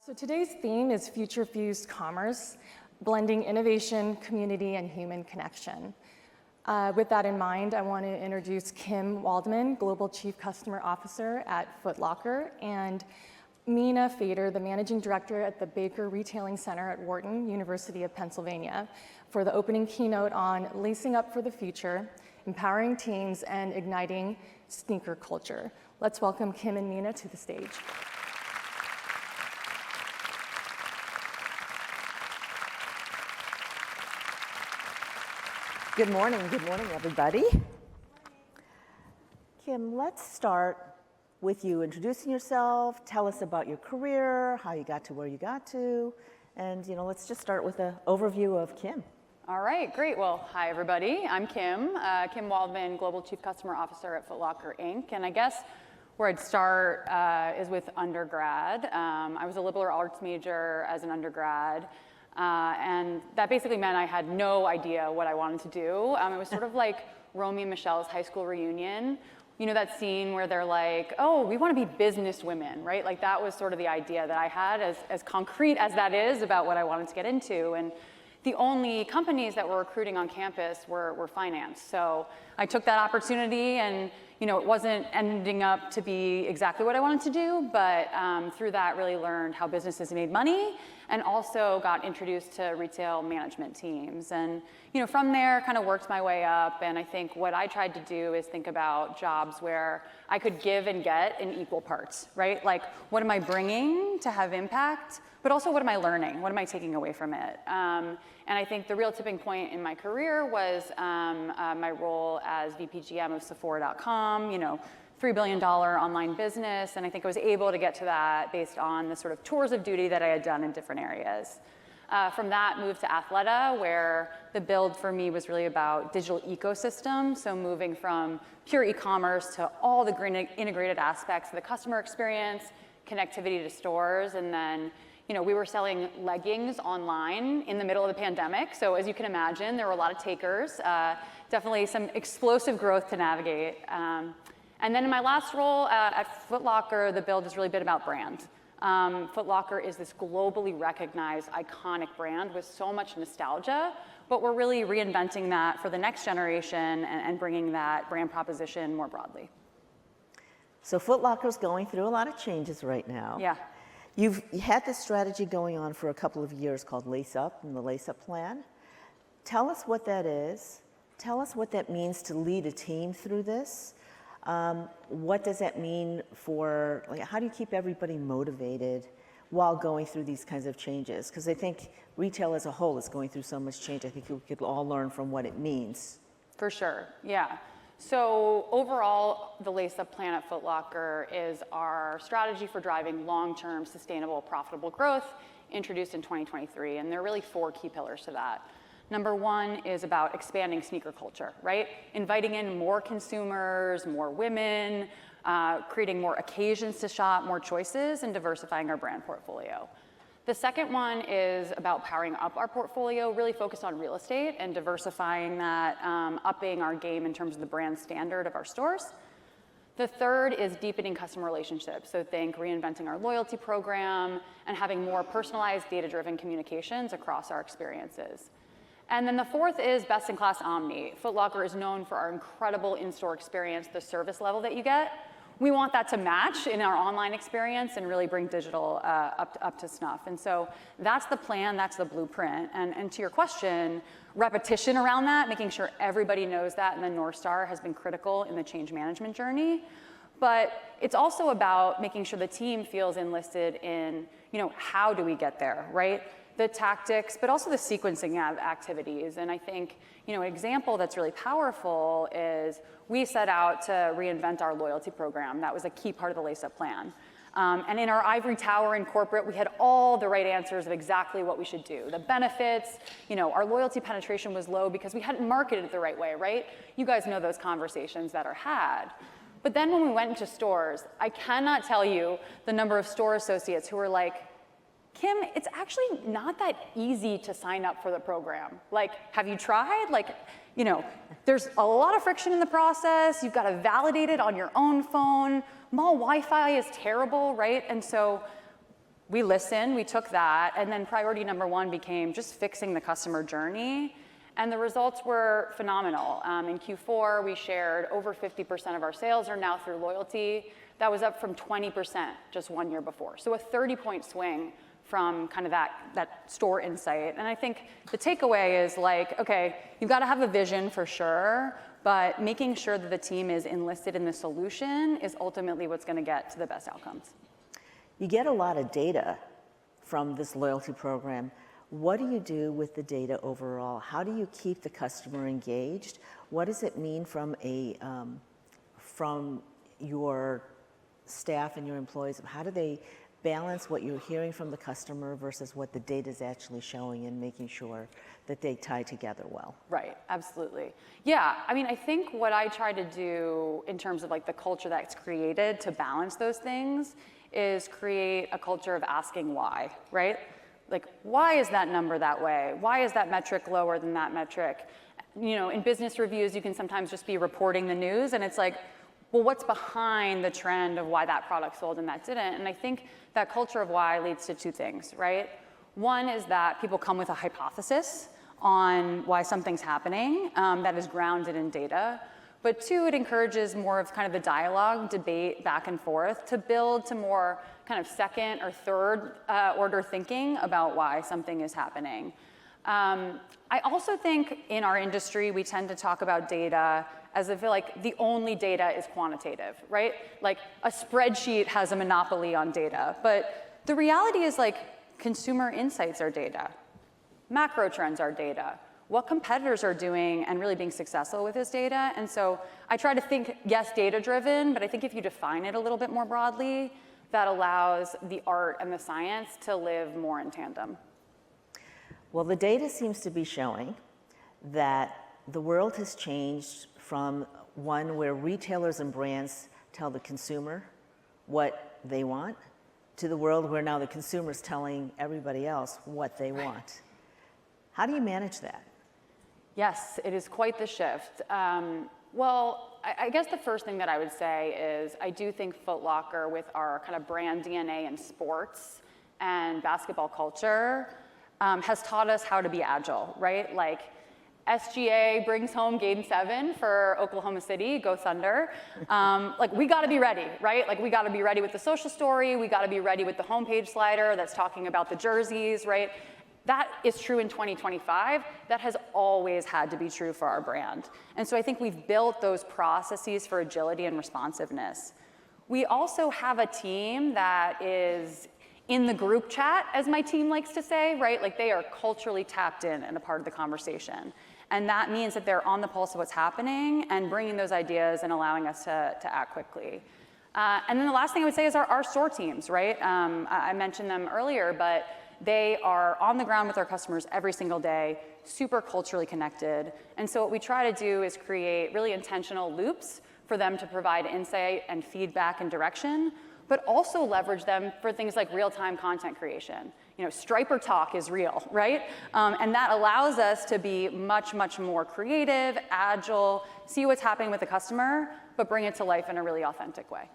So today's theme is future-fused commerce, blending innovation, community, and human connection. With that in mind, I want to introduce Kim Waldmann, Global Chief Customer Officer at Foot Locker, and Mina Fader, the Managing Director at the Baker Retailing Center at Wharton, University of Pennsylvania, for the opening keynote on lacing up for the future, empowering teams, and igniting sneaker culture. Let's welcome Kim and Mina to the stage. Good morning, everybody. Kim, let's start with you introducing yourself. Tell us about your career, how you got to where you got to, and let's just start with an overview of Kim. All right, great. Well, hi everybody. I'm Kim Waldmann, Global Chief Customer Officer at Foot Locker, Inc. And I guess where I'd start is with undergrad. I was a liberal arts major as an undergrad. And that basically meant I had no idea what I wanted to do. It was sort of like Romeo and Michelle's high school reunion. You know that scene where they're like, oh, we want to be business women, right? Like that was sort of the idea that I had, as concrete as that is about what I wanted to get into. And the only companies that were recruiting on campus were finance. So I took that opportunity, and it wasn't ending up to be exactly what I wanted to do, but through that really learned how businesses made money, and also got introduced to retail management teams. And from there, kind of worked my way up. And I think what I tried to do is think about jobs where I could give and get in equal parts, right? Like, what am I bringing to have impact? But also, what am I learning? What am I taking away from it? And I think the real tipping point in my career was my role as VP GM of Sephora.com, $3 billion online business. And I think I was able to get to that based on the sort of tours of duty that I had done in different areas. From that, moved to Athleta, where the build for me was really about digital ecosystem. So moving from pure e-commerce to all the integrated aspects of the customer experience, connectivity to stores, and then we were selling leggings online in the middle of the pandemic. So as you can imagine, there were a lot of takers, definitely some explosive growth to navigate. And then in my last role at Foot Locker, the build has really been about brand. Foot Locker is this globally recognized, iconic brand with so much nostalgia, but we're really reinventing that for the next generation and bringing that brand proposition more broadly. So Foot Locker's going through a lot of changes right now. Yeah. You've had this strategy going on for a couple of years called Lace Up and the Lace Up Plan. Tell us what that is. Tell us what that means to lead a team through this. What does that mean for, how do you keep everybody motivated while going through these kinds of changes? Because I think retail as a whole is going through so much change. I think we could all learn from what it means. For sure, yeah. So overall, the Lace Up Plan at Foot Locker is our strategy for driving long-term, sustainable, profitable growth introduced in 2023. And there are really 4 key pillars to that. Number 1 is about expanding sneaker culture, right? Inviting in more consumers, more women, creating more occasions to shop, more choices, and diversifying our brand portfolio. The second one is about powering up our portfolio, really focused on real estate and diversifying that, upping our game in terms of the brand standard of our stores. The third is deepening customer relationships. So think reinventing our loyalty program and having more personalized, data-driven communications across our experiences. And then the fourth is best-in-class omni. Foot Locker is known for our incredible in-store experience, the service level that you get. We want that to match in our online experience and really bring digital up to snuff. And so that's the plan, that's the blueprint. And to your question, repetition around that, making sure everybody knows that, and the North Star has been critical in the change management journey. But it's also about making sure the team feels enlisted in, how do we get there, right? The tactics, but also the sequencing of activities. And I think, an example that's really powerful is we set out to reinvent our loyalty program. That was a key part of the Lace Up Plan. And in our ivory tower in corporate, we had all the right answers of exactly what we should do. The benefits, our loyalty penetration was low because we hadn't marketed it the right way, right? You guys know those conversations that are had. But then when we went into stores, I cannot tell you the number of store associates who were like, Kim, it's actually not that easy to sign up for the program. Like, have you tried? Like, there's a lot of friction in the process. You've got to validate it on your own phone. Mall Wi-Fi is terrible, right? And so we listened, we took that, and then priority number one became just fixing the customer journey. And the results were phenomenal. In Q4, we shared over 50% of our sales are now through loyalty. That was up from 20% just 1 year before. So a 30-point swing from kind of that store insight. And I think the takeaway is like, okay, you've got to have a vision for sure, but making sure that the team is enlisted in the solution is ultimately what's going to get to the best outcomes. You get a lot of data from this loyalty program. What do you do with the data overall? How do you keep the customer engaged? What does it mean from your staff and your employees? How do they balance what you're hearing from the customer versus what the data is actually showing and making sure that they tie together well? Right, absolutely. Yeah, I mean, I think what I try to do in terms of like the culture that's created to balance those things is create a culture of asking why, right? Like, why is that number that way? Why is that metric lower than that metric? You know, in business reviews, you can sometimes just be reporting the news, and it's like, well, what's behind the trend of why that product sold and that didn't? And I think that culture of why leads to two things, right? One is that people come with a hypothesis on why something's happening that is grounded in data. But two, it encourages more of kind of the dialogue, debate, back and forth to build to more kind of second or third order thinking about why something is happening. I also think in our industry, we tend to talk about data as if like the only data is quantitative, right? Like a spreadsheet has a monopoly on data. But the reality is like consumer insights are data. Macro trends are data. What competitors are doing and really being successful with this data. And so I try to think, yes, data-driven, but I think if you define it a little bit more broadly, that allows the art and the science to live more in tandem. Well, the data seems to be showing that the world has changed from one where retailers and brands tell the consumer what they want to the world where now the consumer's telling everybody else what they want. How do you manage that? Yes, it is quite the shift. Well, I guess the first thing that I would say is I do think Foot Locker, with our kind of brand DNA in sports and basketball culture, has taught us how to be agile, right? Like SGA brings home Game 7 for Oklahoma City, go Thunder. Like we gotta be ready, right? Like we gotta be ready with the social story, we gotta be ready with the homepage slider that's talking about the jerseys, right? That is true in 2025. That has always had to be true for our brand. And so I think we've built those processes for agility and responsiveness. We also have a team that is in the group chat, as my team likes to say, right? Like they are culturally tapped in and a part of the conversation. And that means that they're on the pulse of what's happening and bringing those ideas and allowing us to act quickly. And then the last thing I would say is our store teams, right? I mentioned them earlier, but they are on the ground with our customers every single day, super culturally connected. And so what we try to do is create really intentional loops for them to provide insight and feedback and direction, but also leverage them for things like real-time content creation. You know, Striper Talk is real, right? And that allows us to be much, much more creative, agile, see what's happening with the customer, but bring it to life in a really authentic way.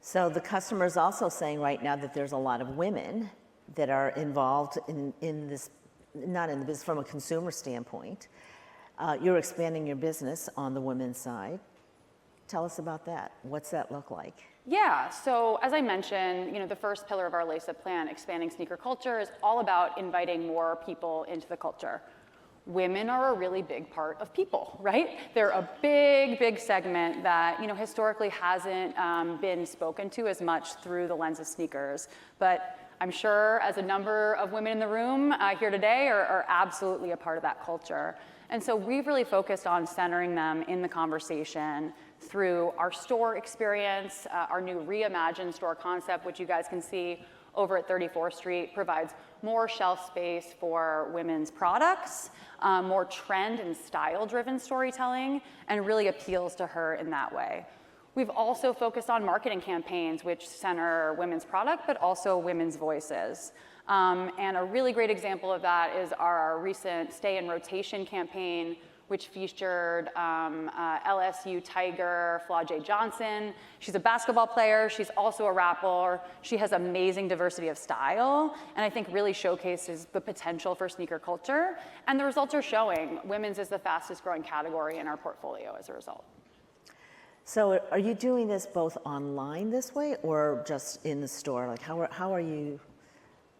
So the customer is also saying right now that there's a lot of women that are involved in this, not in the business, from a consumer standpoint. You're expanding your business on the women's side. Tell us about that. What's that look like? Yeah, so as I mentioned, you know, the first pillar of our Lace Up plan, expanding sneaker culture, is all about inviting more people into the culture. Women are a really big part of people, right? They're a big, big segment that, you know, historically hasn't been spoken to as much through the lens of sneakers. But I'm sure as a number of women in the room here today are absolutely a part of that culture. And so we've really focused on centering them in the conversation through our store experience, our new reimagine store concept, which you guys can see over at 34th Street, provides more shelf space for women's products, more trend and style-driven storytelling, and really appeals to her in that way. We've also focused on marketing campaigns which center women's product, but also women's voices. And a really great example of that is our recent Stay in Rotation campaign, which featured LSU Tiger Flau'jae Johnson. She's a basketball player. She's also a rapper. She has amazing diversity of style, and I think really showcases the potential for sneaker culture. And the results are showing. Women's is the fastest growing category in our portfolio as a result. So are you doing this both online this way or just in the store? Like how are you,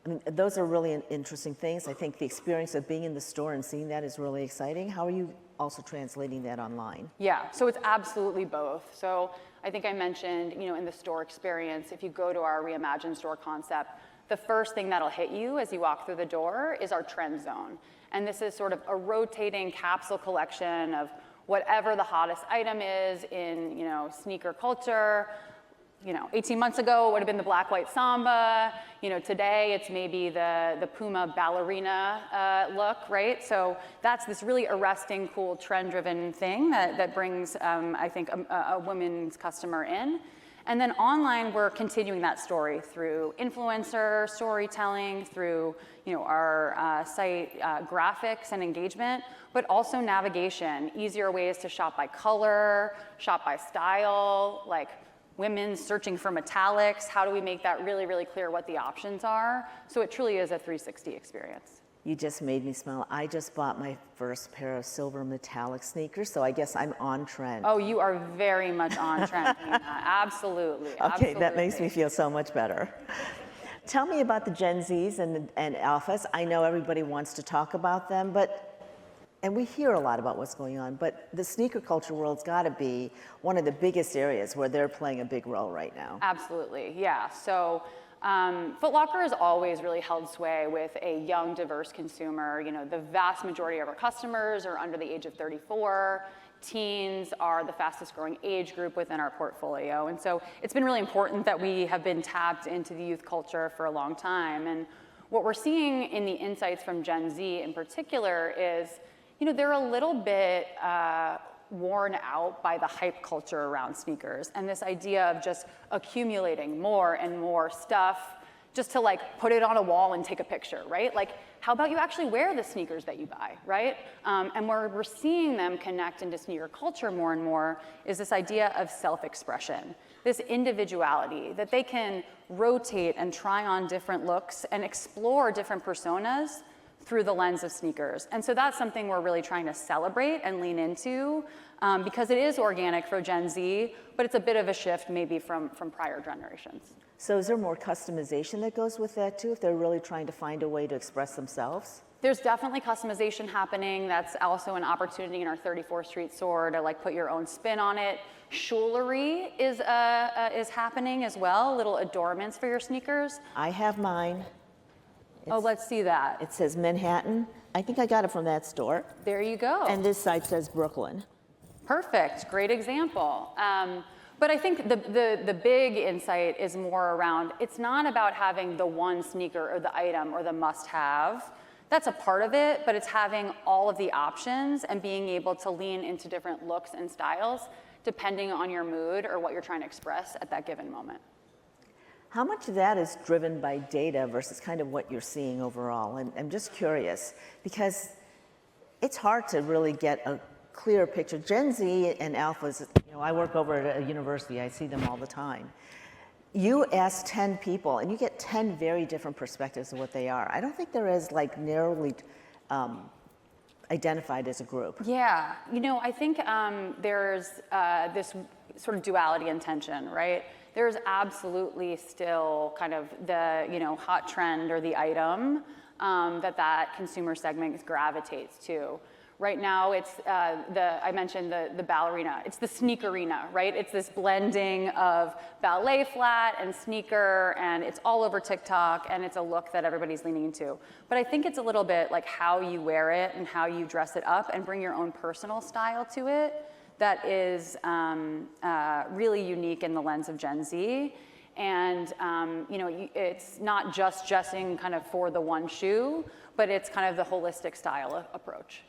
I mean, those are really interesting things. I think the experience of being in the store and seeing that is really exciting. How are you also translating that online? Yeah, so it's absolutely both. So I think I mentioned, in the store experience, if you go to our reimagine store concept, the first thing that'll hit you as you walk through the door is our trend zone. And this is sort of a rotating capsule collection of whatever the hottest item is in, sneaker culture. 18 months ago, it would have been the black, white Samba. Today, it's maybe the Puma ballerina look, right? So that's this really arresting, cool, trend-driven thing that brings, I think, a women's customer in. And then online, we're continuing that story through influencer storytelling, through our site graphics and engagement, but also navigation, easier ways to shop by color, shop by style, like women searching for metallics. How do we make that really, really clear what the options are? So it truly is a 360 experience. You just made me smile. I just bought my first pair of silver metallic sneakers, so I guess I'm on trend. Oh, you are very much on trend, Nina. Absolutely. Okay, absolutely. That makes me feel so much better. Tell me about the Gen Zs and Alphas. I know everybody wants to talk about them, and we hear a lot about what's going on, but the sneaker culture world's got to be one of the biggest areas where they're playing a big role right now. Absolutely, yeah. So Foot Locker has always really held sway with a young, diverse consumer. The vast majority of our customers are under the age of 34. Teens are the fastest growing age group within our portfolio. And so it's been really important that we have been tapped into the youth culture for a long time. And what we're seeing in the insights from Gen Z in particular is, they're a little bit worn out by the hype culture around sneakers and this idea of just accumulating more and more stuff just to put it on a wall and take a picture, right? Like, how about you actually wear the sneakers that you buy, right? And where we're seeing them connect into sneaker culture more and more is this idea of self-expression, this individuality, that they can rotate and try on different looks and explore different personas through the lens of sneakers. And so that's something we're really trying to celebrate and lean into because it is organic for Gen Z, but it's a bit of a shift maybe from prior generations. So is there more customization that goes with that too, if they're really trying to find a way to express themselves? There's definitely customization happening. That's also an opportunity in our 34th Street store to put your own spin on it. Jewelry is happening as well, little adornments for your sneakers. I have mine. Let's see that. It says Manhattan. I think I got it from that store. There you go. And this side says Brooklyn. Perfect, great example. But I think the big insight is more around, it's not about having the one sneaker or the item or the must-have. That's a part of it, but it's having all of the options and being able to lean into different looks and styles depending on your mood or what you're trying to express at that given moment. How much of that is driven by data versus kind of what you're seeing overall? And I'm just curious because it's hard to really get a clear picture. Gen Z and Alphas, I work over at a university, I see them all the time. You ask 10 people and you get 10 very different perspectives of what they are. I don't think they're as narrowly identified as a group. Yeah, I think there's this sort of duality and tension, right? There's absolutely still kind of the hot trend or the item that consumer segment gravitates to. Right now, it's I mentioned the ballerina. It's the sneakerina, right? It's this blending of ballet flat and sneaker, and it's all over TikTok, and it's a look that everybody's leaning into. But I think it's a little bit like how you wear it and how you dress it up and bring your own personal style to it that is really unique in the lens of Gen Z. And it's not just dressing kind of for the one shoe, but it's kind of the holistic style approach.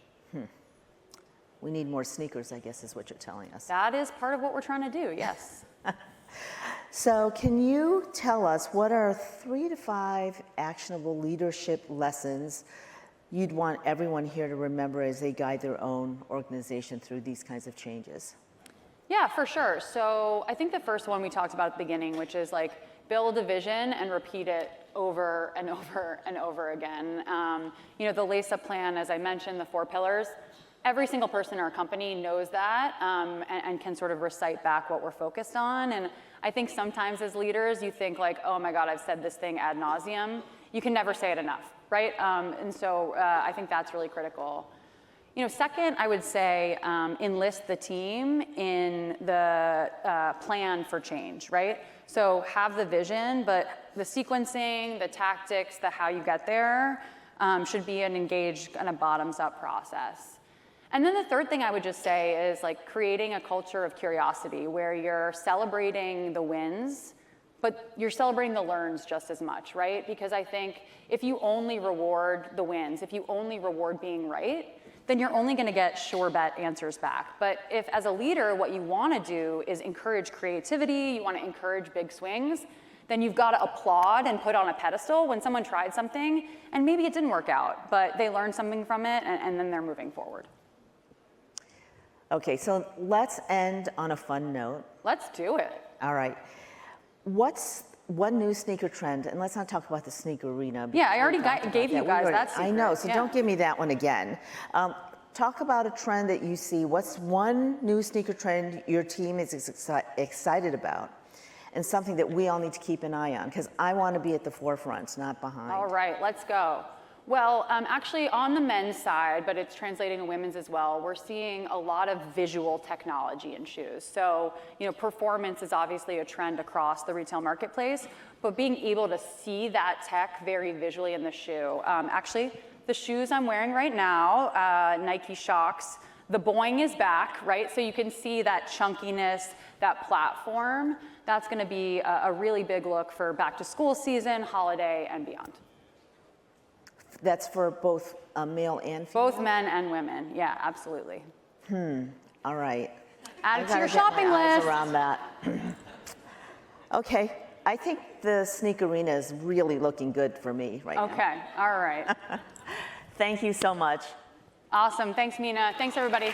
We need more sneakers, I guess, is what you're telling us. That is part of what we're trying to do, yes. So can you tell us what are 3 to 5 actionable leadership lessons you'd want everyone here to remember as they guide their own organization through these kinds of changes? Yeah, for sure. So I think the first one we talked about at the beginning, which is like build a vision and repeat it over and over and over again. The Lace Up plan, as I mentioned, the 4 pillars, every single person in our company knows that and can sort of recite back what we're focused on. And I think sometimes as leaders, you think like, oh my God, I've said this thing ad nauseum. You can never say it enough, right? And so I think that's really critical. Second, I would say enlist the team in the plan for change, right? So have the vision, but the sequencing, the tactics, the how you get there should be an engaged kind of bottoms-up process. And then the third thing I would just say is like creating a culture of curiosity where you're celebrating the wins, but you're celebrating the learns just as much, right? Because I think if you only reward the wins, if you only reward being right, then you're only going to get sure bet answers back. But if as a leader, what you want to do is encourage creativity, you want to encourage big swings, then you've got to applaud and put on a pedestal when someone tried something and maybe it didn't work out, but they learned something from it and then they're moving forward. Okay, so let's end on a fun note. Let's do it. All right. What's one new sneaker trend? And let's not talk about the sneaker arena. Yeah, I already gave you guys that secret. I know, so yeah. Don't give me that one again. Talk about a trend that you see. What's one new sneaker trend your team is excited about? And something that we all need to keep an eye on, because I want to be at the forefront, not behind. All right, let's go. Well, actually on the men's side, but it's translating to women's as well, we're seeing a lot of visual technology in shoes. So, performance is obviously a trend across the retail marketplace, but being able to see that tech very visually in the shoe. Actually, the shoes I'm wearing right now, Nike Shox, the boing is back, right? So you can see that chunkiness, that platform. That's gonna be a really big look for back to school season, holiday, and beyond. That's for both male and female? Both men and women, yeah, absolutely. All right. Add it to your shopping list. Around that. Okay, I think the sneaker arena is really looking good for me right now. Okay, all right. Thank you so much. Awesome, thanks Mina, thanks everybody.